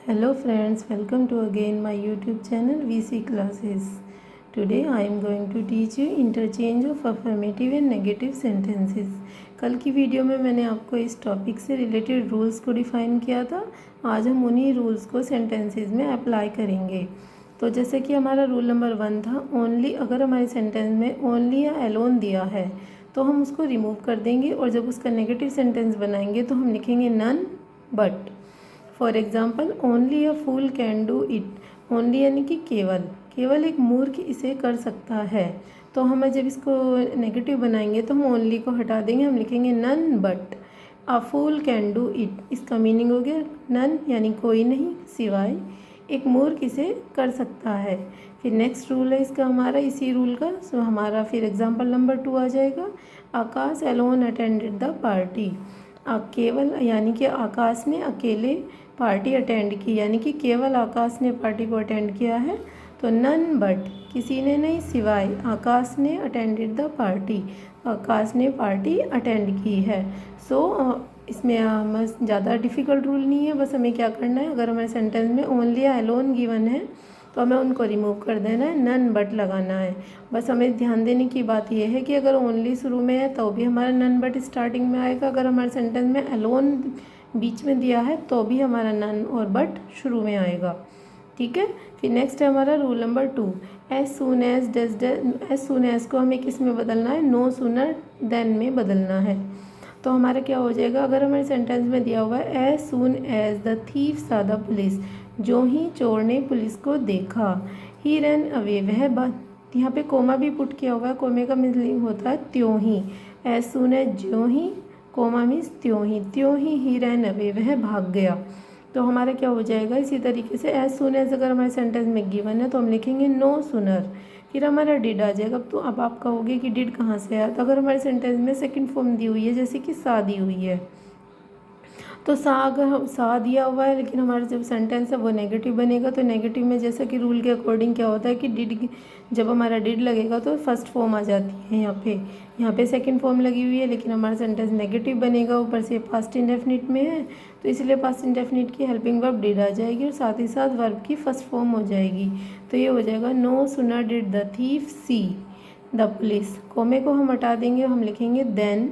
Hello friends, welcome to again my YouTube channel VC Classes. Today I am going to teach you interchange of affirmative and negative sentences. कल की video में मैंने आपको इस topic से related rules को define किया था। आज हम उन्हीं रूल्स को सेंटेंसेस में अप्लाई करेंगे। तो जैसे कि हमारा रूल नंबर 1 था, ओनली, अगर हमारे सेंटेंस में ओनली या एलोन दिया है तो हम उसको रिमूव कर देंगे और जब उसका नेगेटिव सेंटेंस बनाएंगे तो हम लिखेंगे none but. For example, only a fool can do it. Only यानी कि केवल, केवल एक मूर्ख इसे कर सकता है। तो हम जब इसको नेगेटिव बनाएंगे तो हम ओनली को हटा देंगे, हम लिखेंगे none but a fool can do it. इसका मीनिंग हो गया नन यानी कोई नहीं, सिवाय एक मूर्ख इसे कर सकता है। फिर नेक्स्ट रूल है इसका हमारा, इसी रूल का सो हमारा फिर एग्जाम्पल नंबर 2 आ जाएगा। आकाश एलोन अटेंडेड द पार्टी। केवल यानी कि आकाश ने अकेले पार्टी अटेंड की, यानी कि केवल आकाश ने पार्टी को अटेंड किया है। तो नन बट, किसी ने नहीं सिवाय, आकाश ने अटेंडेड द पार्टी, आकाश ने पार्टी अटेंड की है। इसमें बस ज़्यादा डिफ़िकल्ट रूल नहीं है, बस हमें क्या करना है, अगर हमारे सेंटेंस में ओनली या एलोन गिवन है तो हमें उनको रिमूव कर देना है, नन बट लगाना है। बस हमें ध्यान देने की बात यह है कि अगर ओनली शुरू में है तो भी हमारा नन बट स्टार्टिंग में आएगा, अगर हमारे सेंटेंस में एलोन बीच में दिया है तो भी हमारा नन और बट शुरू में आएगा। ठीक है। फिर नेक्स्ट है हमारा rule number 2, as soon as does. As soon as को हमें किस में बदलना है, नो सूनर देन में बदलना है। तो हमारा क्या हो जाएगा, अगर हमारे सेंटेंस में दिया हुआ है as soon as the thief saw the police, जो ही चोर ने पुलिस को देखा, ही रन अवे, वह यहाँ पे कोमा भी पुट किया हुआ है, कोमे का मीनिंग होता है त्यों ही। एज सून एज ज्यों ही, कोमा मीन्स त्यों ही रन अवे, वह भाग गया। तो हमारा क्या हो जाएगा, इसी तरीके से एज सून एज अगर हमारे सेंटेंस में गिवन है तो हम लिखेंगे नो सूनर, फिर हमारा डिड आ जाएगा। तो अब आप कहोगे कि डिड कहाँ से आया, तो अगर हमारे सेंटेंस में सेकंड फॉर्म दी हुई है, जैसे कि सा दी हुई है, तो सा अगर सा दिया हुआ है लेकिन हमारा जब सेंटेंस है वो नेगेटिव बनेगा, तो नेगेटिव में जैसा कि रूल के अकॉर्डिंग क्या होता है कि डिड, जब हमारा डिड लगेगा तो फर्स्ट फॉर्म आ जाती है। यहाँ पे सेकंड फॉर्म लगी हुई है लेकिन हमारा सेंटेंस नेगेटिव बनेगा, ऊपर से पास्ट इंडेफिनिट में है तो इसलिए पास्ट इंडेफिनिट की हेल्पिंग वर्ब डिड आ जाएगी और साथ ही साथ वर्ब की फर्स्ट फॉर्म हो जाएगी। तो ये हो जाएगा no sooner did the thief see the police, कोमे को हम हटा देंगे, हम लिखेंगे देन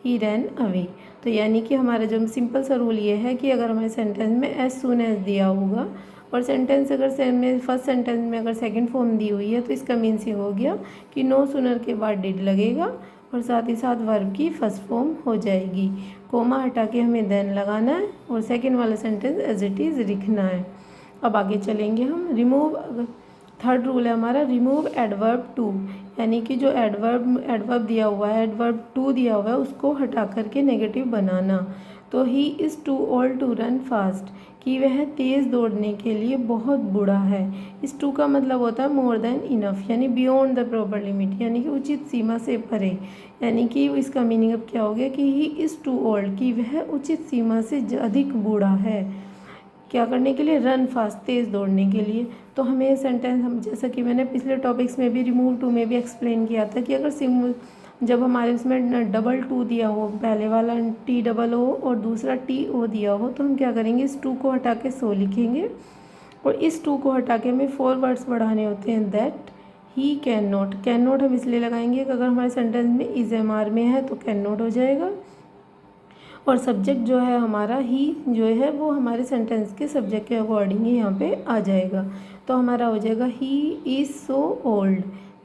ही रैन अवे। तो यानी कि हमारा जो सिंपल सा रूल ये है कि अगर हमारे सेंटेंस में एज सून एज दिया होगा और सेंटेंस अगर में फर्स्ट सेंटेंस में अगर सेकंड फॉर्म दी हुई है तो इसका मीन्स ये हो गया कि नो सूनर के बाद डिड लगेगा और साथ ही साथ वर्ब की फर्स्ट फॉर्म हो जाएगी। कोमा हटा के हमें देन लगाना है और सेकेंड वाला सेंटेंस एज इट इज़ लिखना है। अब आगे चलेंगे हम, रिमूव, थर्ड रूल है हमारा, रिमूव एडवर्ब टू, यानी कि जो एडवर्ब दिया हुआ है, एडवर्ब टू दिया हुआ है, उसको हटा करके नेगेटिव बनाना। तो he is too old to run fast, कि वह तेज़ दौड़ने के लिए बहुत बूढ़ा है। इस टू का मतलब होता है मोर देन इनफ, यानी बियॉन्ड द प्रॉपर लिमिट, यानी कि उचित सीमा से परे। यानी कि इसका मीनिंग अब क्या हो गया कि ही इज़ टू ओल्ड, कि वह उचित सीमा से अधिक बूढ़ा है। क्या करने के लिए, रन फास्ट, तेज़ दौड़ने के लिए। तो हमें सेंटेंस, हम जैसा कि मैंने पिछले टॉपिक्स में भी रिमूव टू में भी एक्सप्लेन किया था कि अगर जब हमारे उसमें डबल टू दिया हो, पहले वाला टी डबल ओ और दूसरा टी ओ दिया हो, तो हम क्या करेंगे, इस टू को हटा के सो लिखेंगे और इस टू को हटा के हमें 4 वर्ड्स बढ़ाने होते हैं, दैट ही कैन नॉट हम इसलिए लगाएंगे कि अगर हमारे सेंटेंस में इज एम आर में है तो कैन नॉट हो जाएगा और सब्जेक्ट जो है हमारा ही जो है वो हमारे सेंटेंस के सब्जेक्ट के अकॉर्डिंग ही यहाँ पे आ जाएगा। तो हमारा हो जाएगा he is so old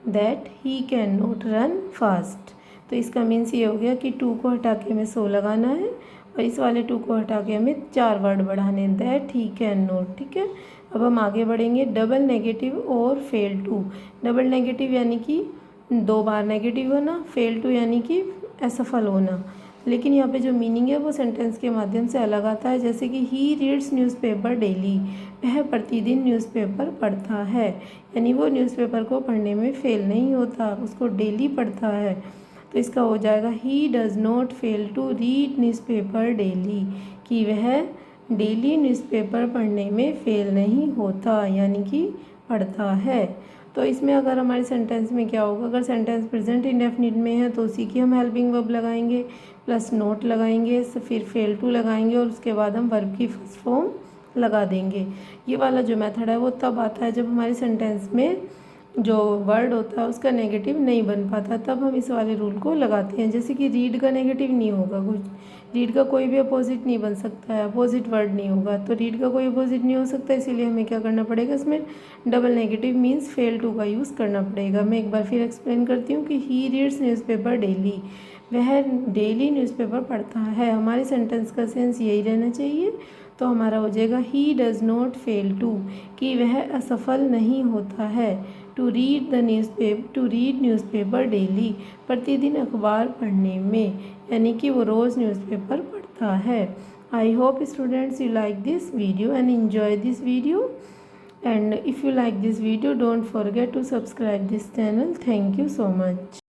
that he can not run fast. तो इसका मीन्स ये हो गया कि टू को हटा के हमें सो लगाना है और इस वाले टू को हटा के हमें 4 वर्ड बढ़ाने हैं, दैट ही कैन नॉट। ठीक है। अब हम आगे बढ़ेंगे, डबल नेगेटिव और फेल टू। डबल नेगेटिव यानी कि 2 बार नेगेटिव होना, फेल टू यानी कि असफल होना। लेकिन यहाँ पे जो मीनिंग है वो सेंटेंस के माध्यम से अलग आता है, जैसे कि ही रीड्स न्यूज़पेपर डेली, वह प्रतिदिन न्यूज़पेपर पढ़ता है, यानी वो न्यूज़पेपर को पढ़ने में फेल नहीं होता, उसको डेली पढ़ता है। तो इसका हो जाएगा he does not fail to read newspaper daily, कि वह डेली न्यूज़पेपर पढ़ने में फेल नहीं होता, यानी कि पढ़ता है। तो इसमें अगर हमारे सेंटेंस में क्या होगा, अगर सेंटेंस प्रेजेंट इंडेफिनिट में है तो उसी की हम हेल्पिंग वर्ब लगाएंगे, प्लस नोट लगाएंगे, फिर फेल टू लगाएंगे और उसके बाद हम वर्ब की फर्स्ट फॉर्म लगा देंगे। ये वाला जो मेथड है वो तब आता है जब हमारे सेंटेंस में जो वर्ड होता है उसका नेगेटिव नहीं बन पाता, तब हम इस वाले रूल को लगाते हैं। जैसे कि रीड का नेगेटिव नहीं होगा कुछ, रीड का कोई भी अपोजिट नहीं बन सकता है, अपोजिट वर्ड नहीं होगा, तो रीड का कोई अपोजिट नहीं हो सकता, इसीलिए हमें क्या करना पड़ेगा, इसमें double negative means fail to का यूज़ करना पड़ेगा। मैं एक बार फिर एक्सप्लेन करती हूँ कि ही रीड्स न्यूज़पेपर डेली, वह डेली न्यूज़पेपर पढ़ता है। हमारे सेंटेंस का सेंस यही रहना चाहिए, तो हमारा हो जाएगा he does not fail to, कि वह असफल नहीं होता है। टू रीड न्यूज़पेपर डेली, प्रतिदिन अखबार पढ़ने में, यानी कि वो रोज़ न्यूज़पेपर पढ़ता है। I hope students you like this video and enjoy this video, and if you like this video don't forget to subscribe this channel. Thank you so much.